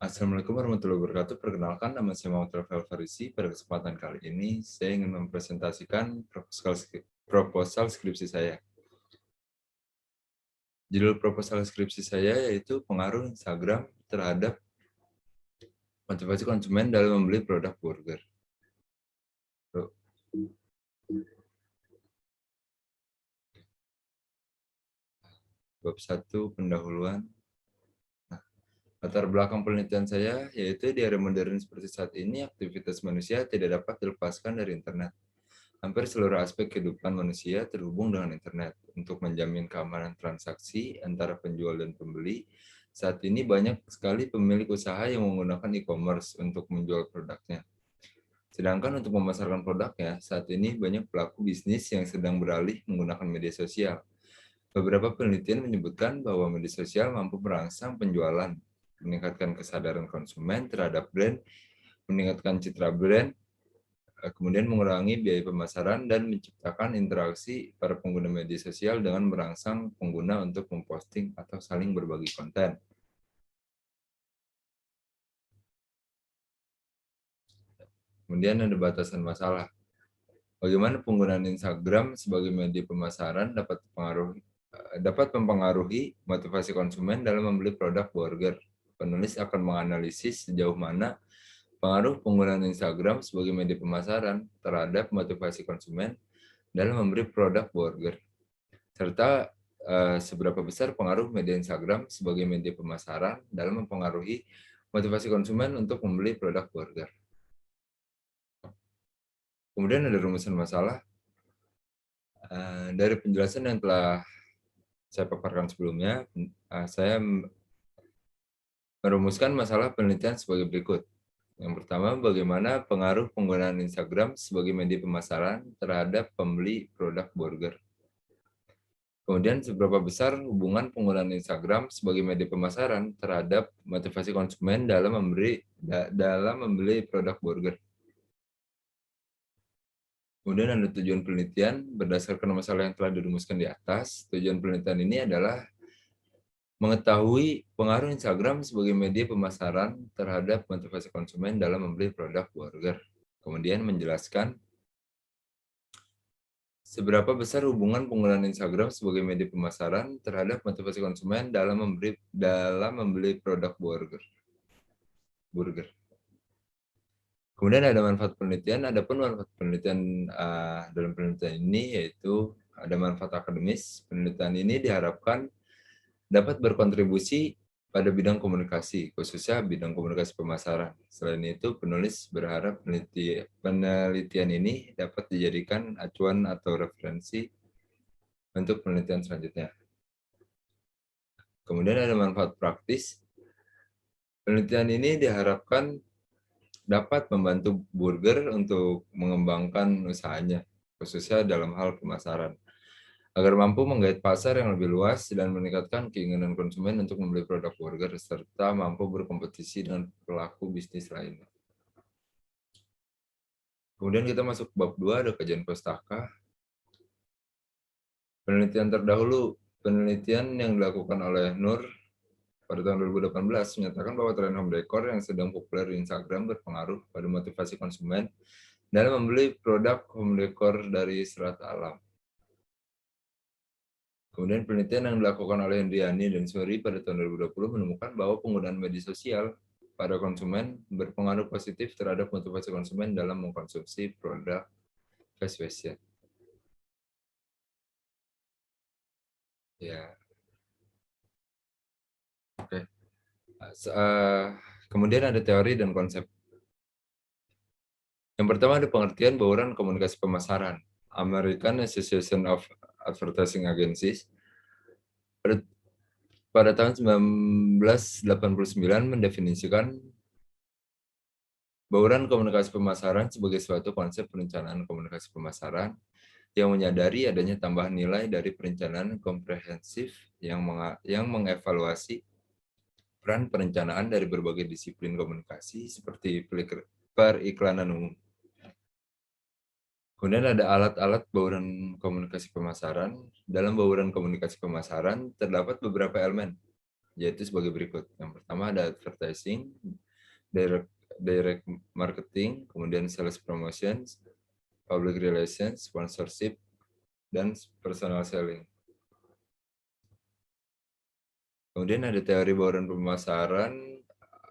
Assalamualaikum warahmatullahi wabarakatuh. Perkenalkan, nama saya Muhammad Rafael Farisi. Pada kesempatan kali ini, saya ingin mempresentasikan proposal skripsi saya. Judul proposal skripsi saya yaitu pengaruh Instagram terhadap motivasi konsumen dalam membeli produk burger. Bab 1, pendahuluan. Latar belakang penelitian saya yaitu di era modern seperti saat ini, aktivitas manusia tidak dapat dilepaskan dari internet. Hampir seluruh aspek kehidupan manusia terhubung dengan internet. Untuk menjamin keamanan transaksi antara penjual dan pembeli, saat ini banyak sekali pemilik usaha yang menggunakan e-commerce untuk menjual produknya. Sedangkan untuk memasarkan produknya, saat ini banyak pelaku bisnis yang sedang beralih menggunakan media sosial. Beberapa penelitian menyebutkan bahwa media sosial mampu merangsang penjualan, meningkatkan kesadaran konsumen terhadap brand, meningkatkan citra brand, kemudian mengurangi biaya pemasaran dan menciptakan interaksi para pengguna media sosial dengan merangsang pengguna untuk memposting atau saling berbagi konten. Kemudian ada batasan masalah. Bagaimana penggunaan Instagram sebagai media pemasaran dapat mempengaruhi motivasi konsumen dalam membeli produk burger. Penulis akan menganalisis sejauh mana pengaruh penggunaan Instagram sebagai media pemasaran terhadap motivasi konsumen dalam membeli produk burger, serta seberapa besar pengaruh media Instagram sebagai media pemasaran dalam mempengaruhi motivasi konsumen untuk membeli produk burger. Kemudian ada rumusan masalah. Dari penjelasan yang telah saya paparkan sebelumnya, saya merumuskan masalah penelitian sebagai berikut. Yang pertama, bagaimana pengaruh penggunaan Instagram sebagai media pemasaran terhadap pembeli produk burger. Kemudian, seberapa besar hubungan penggunaan Instagram sebagai media pemasaran terhadap motivasi konsumen dalam membeli produk burger. Kemudian ada tujuan penelitian berdasarkan masalah yang telah dirumuskan di atas. Tujuan penelitian ini adalah mengetahui pengaruh Instagram sebagai media pemasaran terhadap motivasi konsumen dalam membeli produk burger. Kemudian menjelaskan seberapa besar hubungan penggunaan Instagram sebagai media pemasaran terhadap motivasi konsumen dalam membeli produk burger. Kemudian ada manfaat penelitian. Adapun manfaat penelitian dalam penelitian ini yaitu ada manfaat akademis. Penelitian ini diharapkan dapat berkontribusi pada bidang komunikasi, khususnya bidang komunikasi pemasaran. Selain itu, penulis berharap penelitian ini dapat dijadikan acuan atau referensi untuk penelitian selanjutnya. Kemudian ada manfaat praktis. Penelitian ini diharapkan dapat membantu burger untuk mengembangkan usahanya, khususnya dalam hal pemasaran, agar mampu menggait pasar yang lebih luas dan meningkatkan keinginan konsumen untuk membeli produk burger, serta mampu berkompetisi dengan pelaku bisnis lainnya. Kemudian kita masuk bab 2, ada kajian pustaka. Penelitian terdahulu, penelitian yang dilakukan oleh Nur pada tahun 2018 menyatakan bahwa tren home decor yang sedang populer di Instagram berpengaruh pada motivasi konsumen dalam membeli produk home decor dari serat alam. Kemudian penelitian yang dilakukan oleh Hendriani dan Suri pada tahun 2020 menemukan bahwa penggunaan media sosial pada konsumen berpengaruh positif terhadap motivasi konsumen dalam mengkonsumsi produk fast fashion. Ya, oke. Kemudian ada teori dan konsep. Yang pertama ada pengertian bauran komunikasi pemasaran. American Association of Advertising Agencies pada tahun 1989 mendefinisikan bauran komunikasi pemasaran sebagai suatu konsep perencanaan komunikasi pemasaran yang menyadari adanya tambahan nilai dari perencanaan komprehensif yang mengevaluasi peran perencanaan dari berbagai disiplin komunikasi seperti periklanan umum. Kemudian ada alat-alat bauran komunikasi pemasaran. Dalam bauran komunikasi pemasaran terdapat beberapa elemen. yaitu sebagai berikut. Yang pertama ada advertising, direct marketing, kemudian sales promotions, public relations, sponsorship, dan personal selling. Kemudian ada teori bauran pemasaran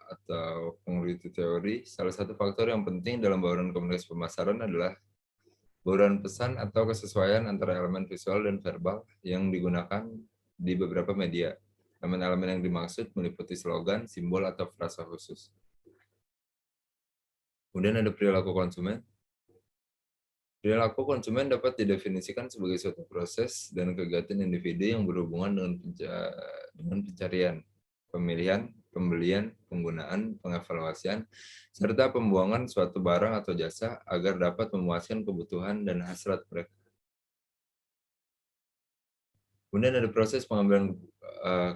atau peneliti teori. Salah satu faktor yang penting dalam bauran komunikasi pemasaran adalah bauran pesan atau kesesuaian antara elemen visual dan verbal yang digunakan di beberapa media. Elemen-elemen yang dimaksud meliputi slogan, simbol, atau frasa khusus. Kemudian ada perilaku konsumen. Perilaku konsumen dapat didefinisikan sebagai suatu proses dan kegiatan individu yang berhubungan dengan pencarian, pemilihan, pembelian, penggunaan, pengevaluasian, serta pembuangan suatu barang atau jasa agar dapat memuaskan kebutuhan dan hasrat mereka. Kemudian ada proses pengambilan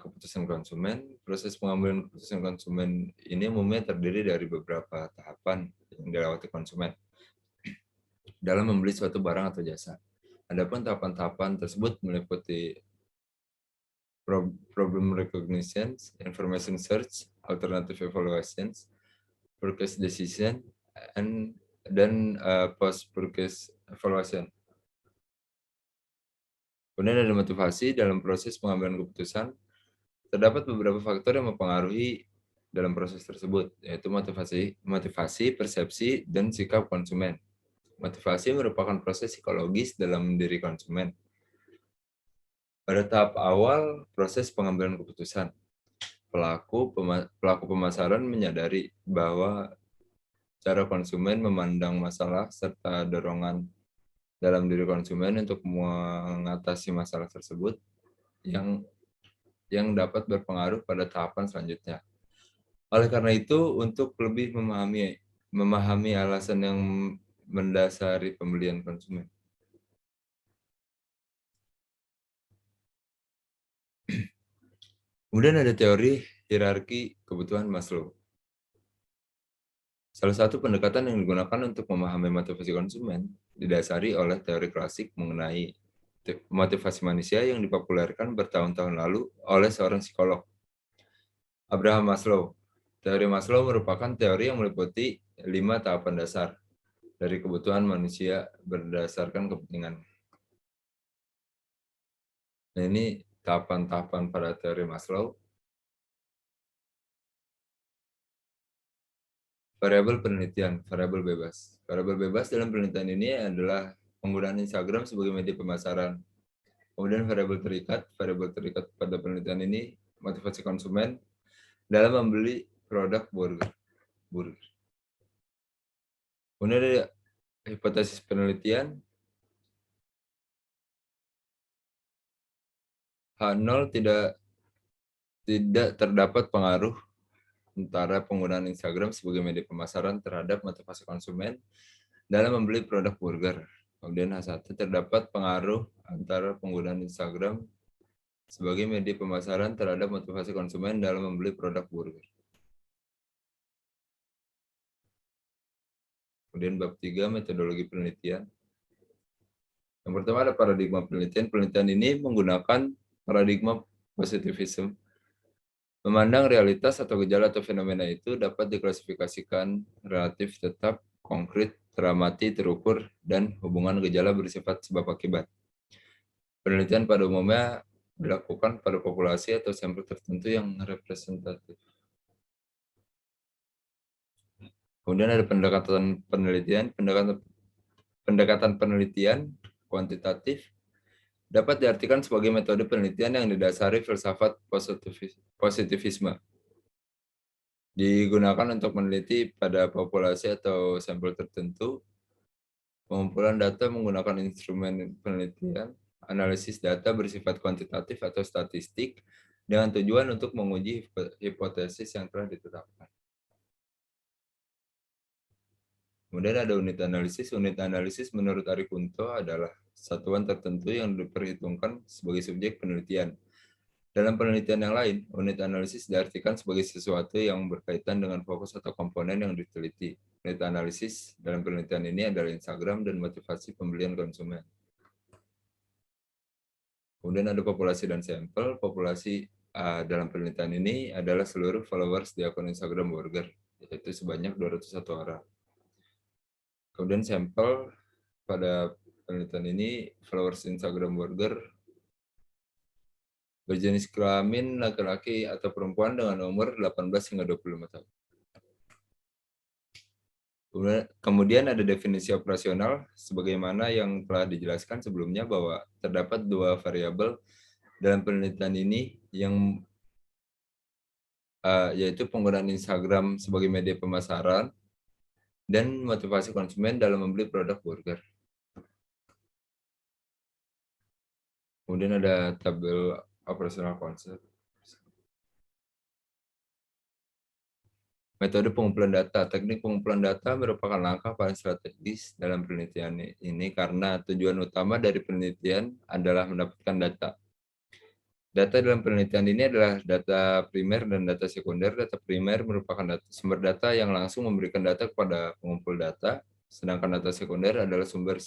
keputusan konsumen. Proses pengambilan keputusan konsumen ini umumnya terdiri dari beberapa tahapan yang dilewati konsumen dalam membeli suatu barang atau jasa. Adapun tahapan-tahapan tersebut meliputi problem recognition, information search, alternative evaluations, purchase decision, dan post-purchase evaluation. Kemudian ada motivasi dalam proses pengambilan keputusan. Terdapat beberapa faktor yang mempengaruhi dalam proses tersebut, yaitu motivasi, persepsi, dan sikap konsumen. Motivasi merupakan proses psikologis dalam diri konsumen. Pada tahap awal proses pengambilan keputusan, pelaku pemasaran menyadari bahwa cara konsumen memandang masalah serta dorongan dalam diri konsumen untuk mengatasi masalah tersebut yang dapat berpengaruh pada tahapan selanjutnya. Oleh karena itu, untuk lebih memahami alasan yang mendasari pembelian konsumen. Kemudian ada teori hierarki kebutuhan Maslow. Salah satu pendekatan yang digunakan untuk memahami motivasi konsumen didasari oleh teori klasik mengenai motivasi manusia yang dipopulerkan bertahun-tahun lalu oleh seorang psikolog, Abraham Maslow. Teori Maslow merupakan teori yang meliputi 5 tahapan dasar dari kebutuhan manusia berdasarkan kepentingan. Nah, ini tahapan-tahapan pada teori Maslow. Variabel penelitian, variabel bebas. Variabel bebas dalam penelitian ini adalah penggunaan Instagram sebagai media pemasaran. Kemudian variabel terikat pada penelitian ini motivasi konsumen dalam membeli produk burger. Kemudian ada hipotesis penelitian. H0 tidak terdapat pengaruh antara penggunaan Instagram sebagai media pemasaran terhadap motivasi konsumen dalam membeli produk burger. Kemudian H1 terdapat pengaruh antara penggunaan Instagram sebagai media pemasaran terhadap motivasi konsumen dalam membeli produk burger. Kemudian bab 3 metodologi penelitian. Yang pertama ada paradigma penelitian. Penelitian ini menggunakan paradigma positivism. Memandang realitas atau gejala atau fenomena itu dapat diklasifikasikan relatif, tetap, konkret, teramati, terukur, dan hubungan gejala bersifat sebab akibat. Penelitian pada umumnya dilakukan pada populasi atau sampel tertentu yang representatif. Kemudian ada pendekatan penelitian kuantitatif dapat diartikan sebagai metode penelitian yang didasari filsafat positivisme. Digunakan untuk meneliti pada populasi atau sampel tertentu. Pengumpulan data menggunakan instrumen penelitian, analisis data bersifat kuantitatif atau statistik dengan tujuan untuk menguji hipotesis yang telah ditetapkan. Kemudian ada unit analisis. Unit analisis menurut Ari Kunto adalah satuan tertentu yang diperhitungkan sebagai subjek penelitian. Dalam penelitian yang lain, unit analisis diartikan sebagai sesuatu yang berkaitan dengan fokus atau komponen yang diteliti. Unit analisis dalam penelitian ini adalah Instagram dan motivasi pembelian konsumen. Kemudian ada populasi dan sampel. Populasi dalam penelitian ini adalah seluruh followers di akun Instagram Burger, yaitu sebanyak 201 orang. Kemudian sampel pada penelitian ini, followers Instagram Burger berjenis kelamin laki-laki atau perempuan dengan umur 18 hingga 25 tahun. Kemudian ada definisi operasional sebagaimana yang telah dijelaskan sebelumnya bahwa terdapat dua variabel dalam penelitian ini yang yaitu penggunaan Instagram sebagai media pemasaran dan motivasi konsumen dalam membeli produk burger. Kemudian ada tabel operasional konsep. Metode pengumpulan data. Teknik pengumpulan data merupakan langkah paling strategis dalam penelitian ini karena tujuan utama dari penelitian adalah mendapatkan data. Data dalam penelitian ini adalah data primer dan data sekunder. Data primer merupakan sumber data yang langsung memberikan data kepada pengumpul data, sedangkan data sekunder adalah sumber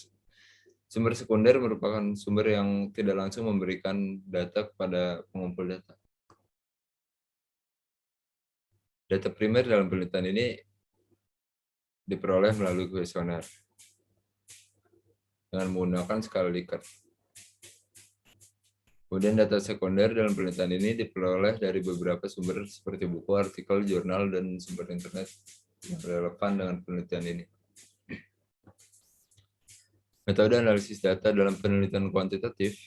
sekunder merupakan sumber yang tidak langsung memberikan data kepada pengumpul data. Data primer dalam penelitian ini diperoleh melalui kuesioner dengan menggunakan skala Likert. Kemudian data sekunder dalam penelitian ini diperoleh dari beberapa sumber seperti buku, artikel, jurnal, dan sumber internet yang relevan dengan penelitian ini. Metode analisis data dalam penelitian kuantitatif,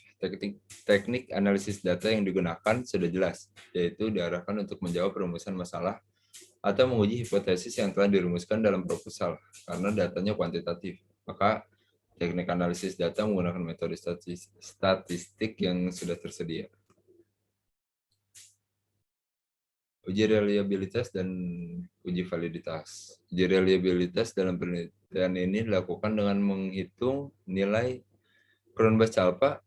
teknik analisis data yang digunakan sudah jelas, yaitu diarahkan untuk menjawab perumusan masalah atau menguji hipotesis yang telah dirumuskan dalam proposal, karena datanya kuantitatif. Maka teknik analisis data menggunakan metode statistik yang sudah tersedia. Uji reliabilitas dan uji validitas. Uji reliabilitas dalam penelitian ini dilakukan dengan menghitung nilai Cronbach alpha.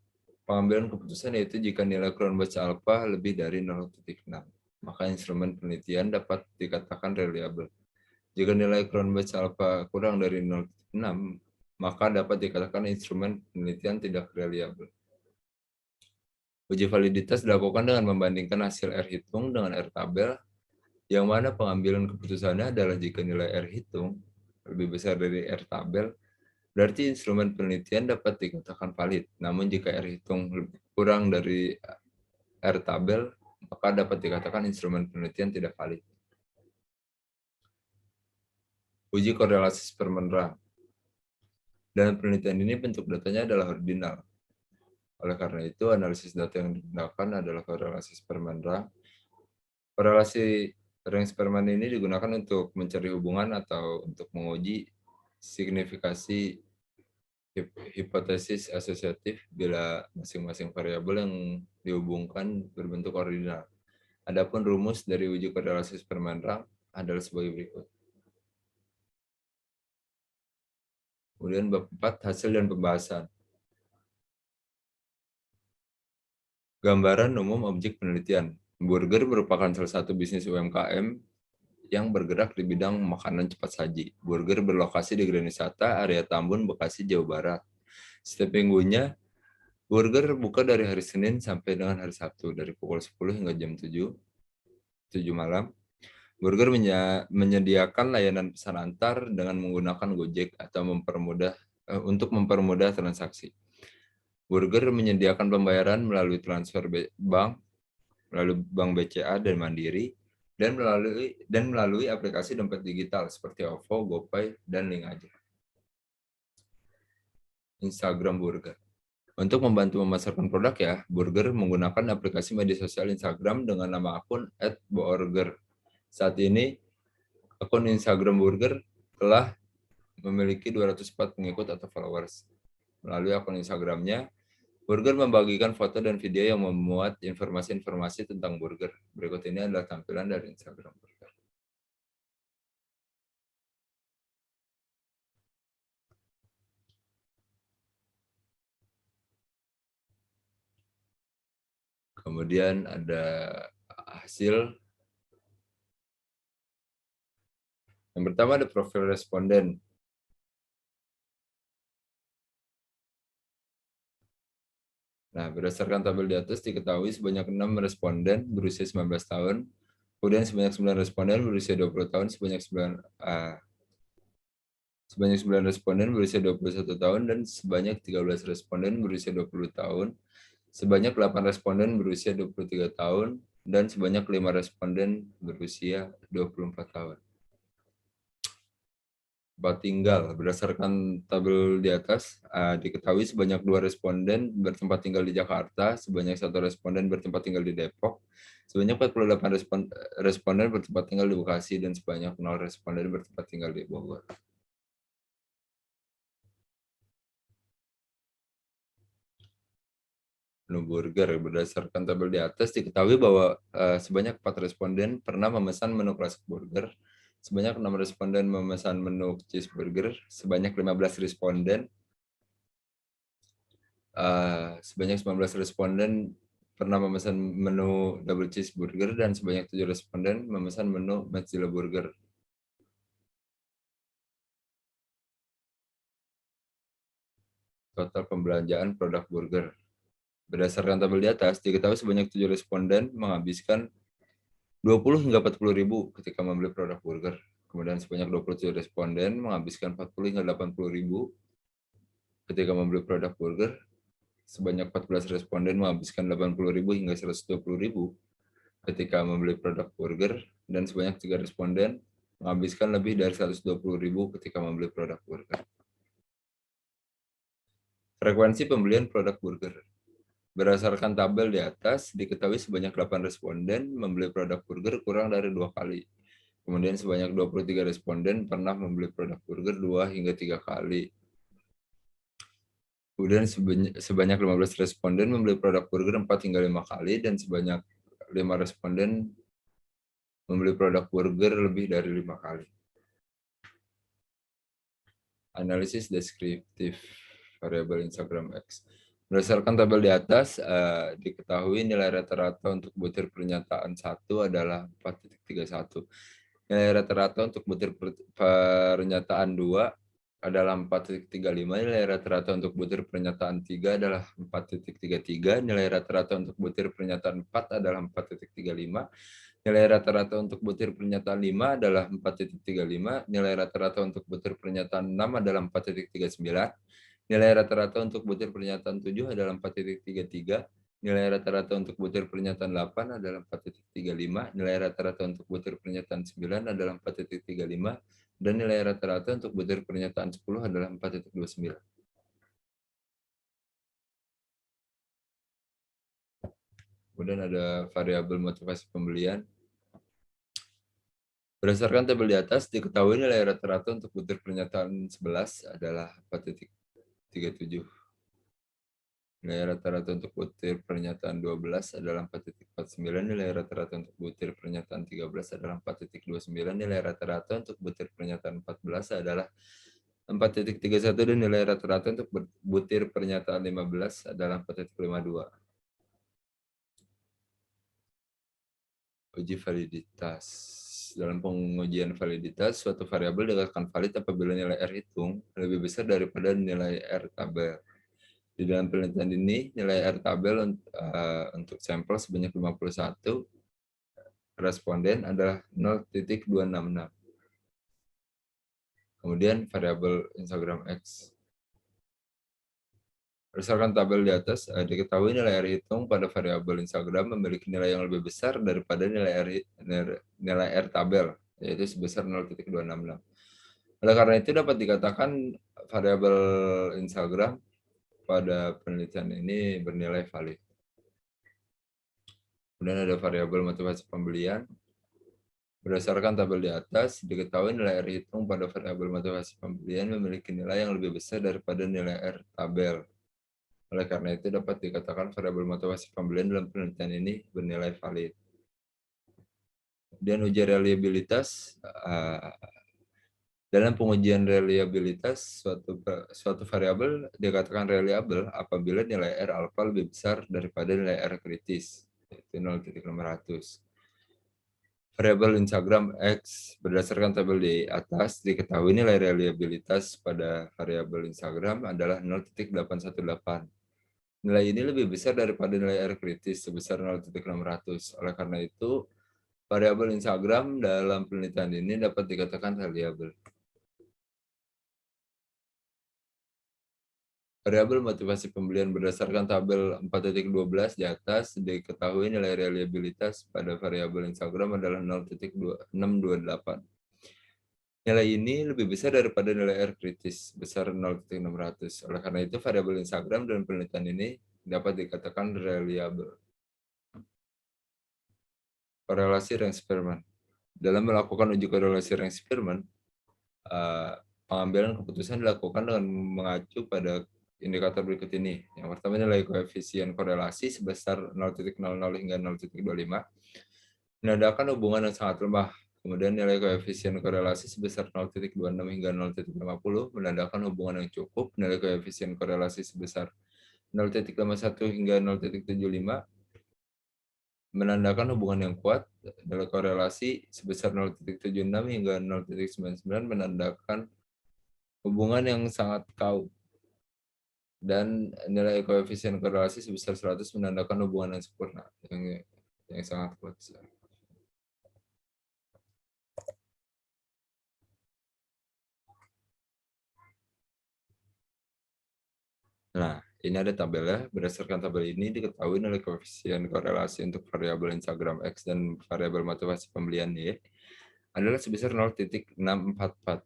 Pengambilan keputusan yaitu jika nilai Cronbach alpha lebih dari 0.6, maka instrumen penelitian dapat dikatakan reliable. Jika nilai Cronbach alpha kurang dari 0.6, maka dapat dikatakan instrumen penelitian tidak reliable. Uji validitas dilakukan dengan membandingkan hasil R hitung dengan R tabel, yang mana pengambilan keputusannya adalah jika nilai R hitung lebih besar dari R tabel, berarti instrumen penelitian dapat dikatakan valid. Namun jika R hitung lebih kurang dari R tabel, maka dapat dikatakan instrumen penelitian tidak valid. Uji korelasi Sperman-Rang. Dalam penelitian ini bentuk datanya adalah ordinal. Oleh karena itu, analisis data yang digunakan adalah korelasi Sperman-Rang. Korelasi Rang-Sperman ini digunakan untuk mencari hubungan atau untuk menguji signifikasi hipotesis asosiatif bila masing-masing variabel yang dihubungkan berbentuk ordinal. Adapun rumus dari uji korelasi Sperman-Rang adalah sebagai berikut. Kemudian bab 4, hasil dan pembahasan. Gambaran umum objek penelitian. Burger merupakan salah satu bisnis UMKM yang bergerak di bidang makanan cepat saji. Burger berlokasi di Grand Wisata, area Tambun, Bekasi, Jawa Barat. Setiap minggunya, Burger buka dari hari Senin sampai dengan hari Sabtu, dari pukul 10 hingga jam 7 malam. Burger menyediakan layanan pesan antar dengan menggunakan Gojek atau untuk mempermudah transaksi. Burger menyediakan pembayaran melalui transfer bank, melalui Bank BCA dan Mandiri, dan melalui aplikasi dompet digital seperti OVO, GoPay, dan Link Aja. Instagram Burger. Untuk membantu memasarkan produk ya, Burger menggunakan aplikasi media sosial Instagram dengan nama akun @burger. Saat ini, akun Instagram Burger telah memiliki 204 pengikut atau followers. Melalui akun Instagramnya, Burger membagikan foto dan video yang memuat informasi-informasi tentang burger. Berikut ini adalah tampilan dari Instagram Burger. Kemudian ada hasil. Yang pertama ada profil responden. Nah, berdasarkan tabel di atas diketahui sebanyak 6 responden berusia 19 tahun, kemudian sebanyak 9 responden berusia 20 tahun, sebanyak 9 responden berusia 21 tahun, dan sebanyak 13 responden berusia 20 tahun, sebanyak 8 responden berusia 23 tahun, dan sebanyak 5 responden berusia 24 tahun. Tempat tinggal. Berdasarkan tabel di atas, diketahui sebanyak 2 responden bertempat tinggal di Jakarta, sebanyak 1 responden bertempat tinggal di Depok, sebanyak 48 responden bertempat tinggal di Bekasi, dan sebanyak 0 responden bertempat tinggal di Bogor. Menu burger. Berdasarkan tabel di atas, diketahui bahwa sebanyak 4 responden pernah memesan menu classic burger, sebanyak 6 responden memesan menu cheeseburger, sebanyak 15 responden sebanyak 19 responden pernah memesan menu double cheeseburger, dan sebanyak 7 responden memesan menu Metzila burger. Total pembelanjaan produk burger. Berdasarkan tabel di atas, diketahui sebanyak 7 responden menghabiskan 20 hingga 40 ribu ketika membeli produk burger. Kemudian sebanyak 27 responden menghabiskan 40 hingga 80 ribu ketika membeli produk burger. Sebanyak 14 responden menghabiskan 80 ribu hingga 120 ribu ketika membeli produk burger, dan sebanyak 3 responden menghabiskan lebih dari 120 ribu ketika membeli produk burger. Frekuensi pembelian produk burger. Berdasarkan tabel di atas, diketahui sebanyak 8 responden membeli produk burger kurang dari 2 kali. Kemudian sebanyak 23 responden pernah membeli produk burger 2 hingga 3 kali. Kemudian sebanyak 15 responden membeli produk burger 4 hingga 5 kali, dan sebanyak 5 responden membeli produk burger lebih dari 5 kali. Analisis deskriptif variabel Instagram X. Berdasarkan tabel di atas, diketahui nilai rata-rata untuk butir pernyataan 1 adalah 4.31. Nilai rata-rata untuk butir pernyataan 2 adalah 4.35. Nilai rata-rata untuk butir pernyataan 3 adalah 4.33. Nilai rata-rata untuk butir pernyataan 4 adalah 4.35. Nilai rata-rata untuk butir pernyataan 5 adalah 4.35. Nilai rata-rata untuk butir pernyataan 6 adalah 4.39. Nilai rata-rata untuk butir pernyataan 7 adalah 4.33. Nilai rata-rata untuk butir pernyataan 8 adalah 4.35. Nilai rata-rata untuk butir pernyataan 9 adalah 4.35. Dan nilai rata-rata untuk butir pernyataan 10 adalah 4.29. Kemudian ada variabel motivasi pembelian. Berdasarkan tabel di atas, diketahui nilai rata-rata untuk butir pernyataan 11 adalah 4.37. Nilai rata-rata untuk butir pernyataan 12 adalah 4.49. Nilai rata-rata untuk butir pernyataan 13 adalah 4.29. Nilai rata-rata untuk butir pernyataan 14 adalah 4.31. Dan nilai rata-rata untuk butir pernyataan 15 adalah 4.52. Uji validitas. Dalam pengujian validitas, suatu variabel dikatakan valid apabila nilai R hitung lebih besar daripada nilai R tabel. Di dalam penelitian ini, nilai R tabel untuk sampel sebanyak 51 responden adalah 0.266. Kemudian variabel Instagram X. Berdasarkan tabel di atas, diketahui nilai R hitung pada variabel Instagram memiliki nilai yang lebih besar daripada nilai R tabel, yaitu sebesar 0.266. Oleh karena itu dapat dikatakan variabel Instagram pada penelitian ini bernilai valid. Kemudian ada variabel motivasi pembelian. Berdasarkan tabel di atas, diketahui nilai R hitung pada variabel motivasi pembelian memiliki nilai yang lebih besar daripada nilai R tabel. Oleh karena itu dapat dikatakan variabel motivasi pembelian dalam penelitian ini bernilai valid. Dan uji reliabilitas. Dalam pengujian reliabilitas, suatu variabel dikatakan reliable apabila nilai R alfa lebih besar daripada nilai R kritis, yaitu 0.600. Variabel Instagram X. Berdasarkan tabel di atas, diketahui nilai reliabilitas pada variabel Instagram adalah 0.818. Nilai ini lebih besar daripada nilai R kritis sebesar 0,600. Oleh karena itu, variabel Instagram dalam penelitian ini dapat dikatakan reliable. Variabel motivasi pembelian berdasarkan tabel 4.12 di atas diketahui nilai reliabilitas pada variabel Instagram adalah 0,628. Nilai ini lebih besar daripada nilai R kritis besar 0,600. Oleh karena itu, variabel Instagram dalam penelitian ini dapat dikatakan reliable. Korelasi Range-Spearman. Dalam melakukan uji korelasi Range-Spearman, pengambilan keputusan dilakukan dengan mengacu pada indikator berikut ini. Yang pertama nilai koefisien korelasi sebesar 0,00 hingga 0,25 menandakan hubungan yang sangat lemah. Kemudian nilai koefisien korelasi sebesar 0,26 hingga 0,50 menandakan hubungan yang cukup. Nilai koefisien korelasi sebesar 0,51 hingga 0,75 menandakan hubungan yang kuat. Nilai korelasi sebesar 0,76 hingga 0,99 menandakan hubungan yang sangat kau. Dan nilai koefisien korelasi sebesar 100 menandakan hubungan yang sempurna, yang sangat kuat. Nah, ini ada tabelnya. Berdasarkan tabel ini diketahui nilai koefisien korelasi untuk variabel Instagram X dan variabel motivasi pembelian Y adalah sebesar 0,644.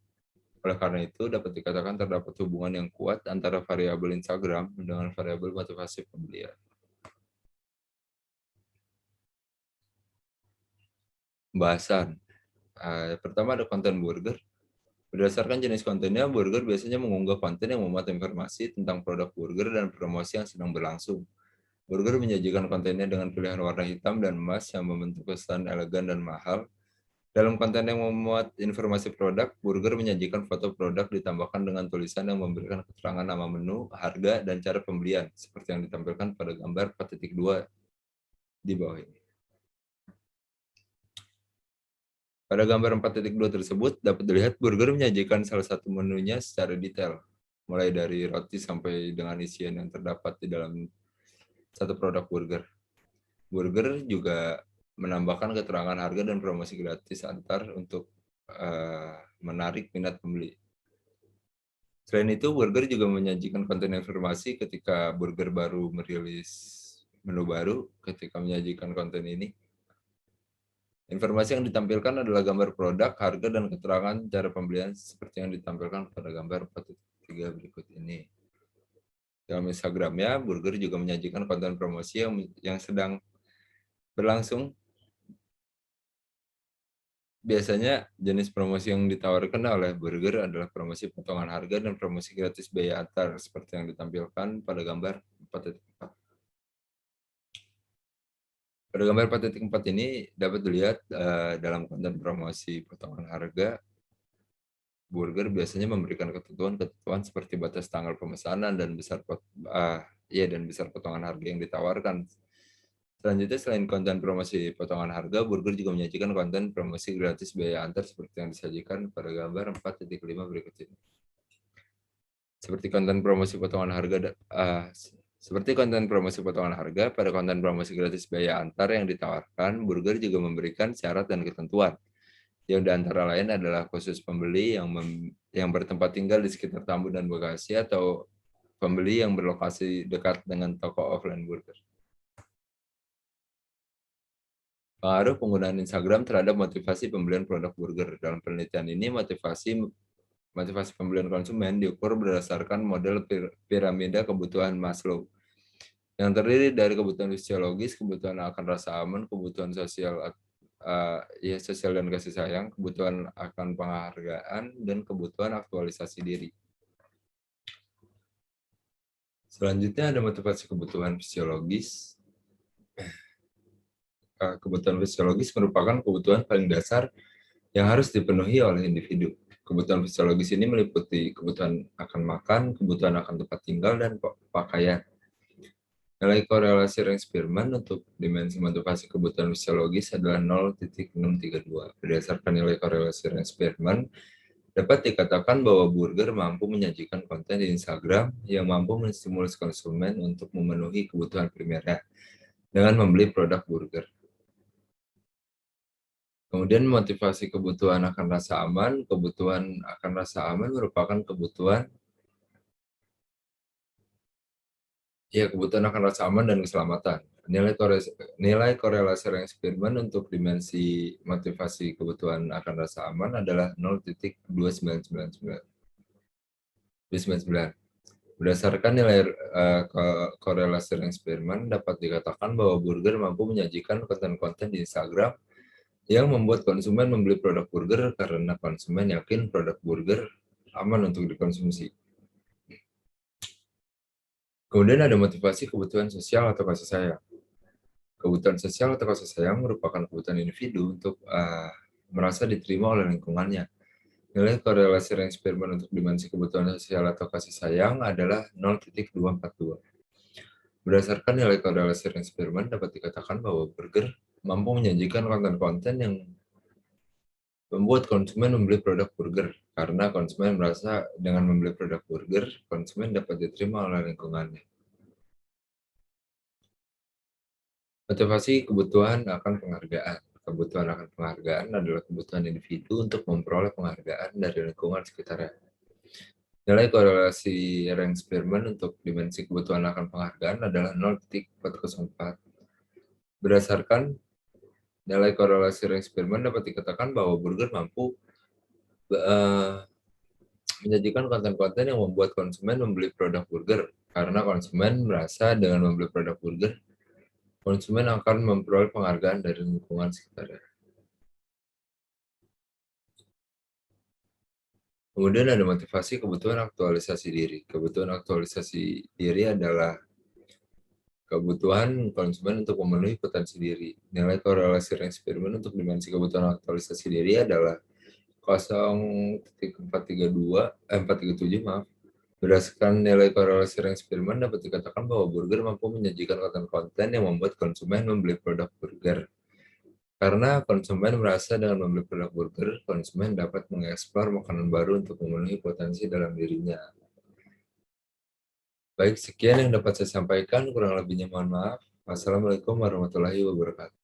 Oleh karena itu, dapat dikatakan terdapat hubungan yang kuat antara variabel Instagram dengan variabel motivasi pembelian. Pembahasan. Pertama ada konten burger. Berdasarkan jenis kontennya, burger biasanya mengunggah konten yang memuat informasi tentang produk burger dan promosi yang sedang berlangsung. Burger menyajikan kontennya dengan pilihan warna hitam dan emas yang membentuk kesan elegan dan mahal. Dalam konten yang memuat informasi produk, burger menyajikan foto produk ditambahkan dengan tulisan yang memberikan keterangan nama menu, harga, dan cara pembelian, seperti yang ditampilkan pada gambar 4.2 di bawah ini. Pada gambar 4.2 tersebut, dapat dilihat burger menyajikan salah satu menunya secara detail, mulai dari roti sampai dengan isian yang terdapat di dalam satu produk burger. Burger juga menambahkan keterangan harga dan promosi gratis antar untuk menarik minat pembeli. Selain itu, burger juga menyajikan konten informasi ketika burger baru merilis menu baru. Ketika menyajikan konten ini, informasi yang ditampilkan adalah gambar produk, harga, dan keterangan cara pembelian seperti yang ditampilkan pada gambar 4.3 berikut ini. Dalam Instagramnya, burger juga menyajikan konten promosi yang sedang berlangsung. Biasanya jenis promosi yang ditawarkan oleh burger adalah promosi potongan harga dan promosi gratis biaya antar seperti yang ditampilkan pada gambar 4.4. Pada gambar 4.4 ini dapat dilihat dalam konten promosi potongan harga, burger biasanya memberikan ketentuan seperti batas tanggal pemesanan dan besar potongan harga yang ditawarkan. Selanjutnya, selain konten promosi potongan harga, burger juga menyajikan konten promosi gratis biaya antar seperti yang disajikan pada gambar 4.5 berikut ini. Seperti konten promosi potongan harga, pada konten promosi gratis biaya antar yang ditawarkan, burger juga memberikan syarat dan ketentuan. Yang diantara lain adalah khusus pembeli yang bertempat tinggal di sekitar Tambun dan Bekasi atau pembeli yang berlokasi dekat dengan toko offline burger. Pengaruh penggunaan Instagram terhadap motivasi pembelian produk burger. Dalam penelitian ini, motivasi pembelian konsumen diukur berdasarkan model piramida kebutuhan Maslow, yang terdiri dari kebutuhan fisiologis, kebutuhan akan rasa aman, kebutuhan sosial dan kasih sayang, kebutuhan akan penghargaan, dan kebutuhan aktualisasi diri. Selanjutnya ada motivasi kebutuhan fisiologis. Kebutuhan fisiologis merupakan kebutuhan paling dasar yang harus dipenuhi oleh individu. Kebutuhan fisiologis ini meliputi kebutuhan akan makan, kebutuhan akan tempat tinggal, dan pakaian. Nilai korelasi Range-Spearman untuk dimensi motivasi kebutuhan fisiologis adalah 0,632. Berdasarkan nilai korelasi Range-Spearman, Dapat dikatakan bahwa burger mampu menyajikan konten di Instagram yang mampu menstimulus konsumen untuk memenuhi kebutuhan primernya dengan membeli produk burger. Kemudian motivasi kebutuhan akan rasa aman. Kebutuhan akan rasa aman merupakan kebutuhan akan rasa aman dan keselamatan. Nilai korelasi eksperimen untuk dimensi motivasi kebutuhan akan rasa aman adalah 0,2999. Berdasarkan nilai korelasi eksperimen, dapat dikatakan bahwa burger mampu menyajikan konten-konten di Instagram yang membuat konsumen membeli produk burger karena konsumen yakin produk burger aman untuk dikonsumsi. Kemudian ada motivasi kebutuhan sosial atau kasih sayang. Kebutuhan sosial atau kasih sayang merupakan kebutuhan individu untuk merasa diterima oleh lingkungannya. Nilai korelasi eksperimen untuk dimensi kebutuhan sosial atau kasih sayang adalah 0,242. Berdasarkan nilai korelasi eksperimen, dapat dikatakan bahwa burger mampu menyajikan konten-konten yang membuat konsumen membeli produk burger, karena konsumen merasa dengan membeli produk burger, konsumen dapat diterima oleh lingkungannya. Motivasi kebutuhan akan penghargaan. Kebutuhan akan penghargaan adalah kebutuhan individu untuk memperoleh penghargaan dari lingkungan sekitarnya. Nilai korelasi eksperimen untuk dimensi kebutuhan akan penghargaan adalah 0,404. Berdasarkan nilai korelasi eksperimen, dapat dikatakan bahwa burger mampu menyajikan konten-konten yang membuat konsumen membeli produk burger, karena konsumen merasa dengan membeli produk burger, konsumen akan memperoleh penghargaan dari lingkungan sekitarnya. Kemudian ada motivasi kebutuhan aktualisasi diri. Kebutuhan aktualisasi diri adalah kebutuhan konsumen untuk memenuhi potensi diri. Nilai korelasi eksperimen untuk dimensi kebutuhan aktualisasi diri adalah 437, maaf. Berdasarkan nilai korelasi eksperimen, dapat dikatakan bahwa burger mampu menyajikan konten-konten yang membuat konsumen membeli produk burger. Karena konsumen merasa dengan membeli produk burger, konsumen dapat mengeksplor makanan baru untuk memenuhi potensi dalam dirinya. Baik, sekian yang dapat saya sampaikan. Kurang lebihnya mohon maaf. Wassalamualaikum warahmatullahi wabarakatuh.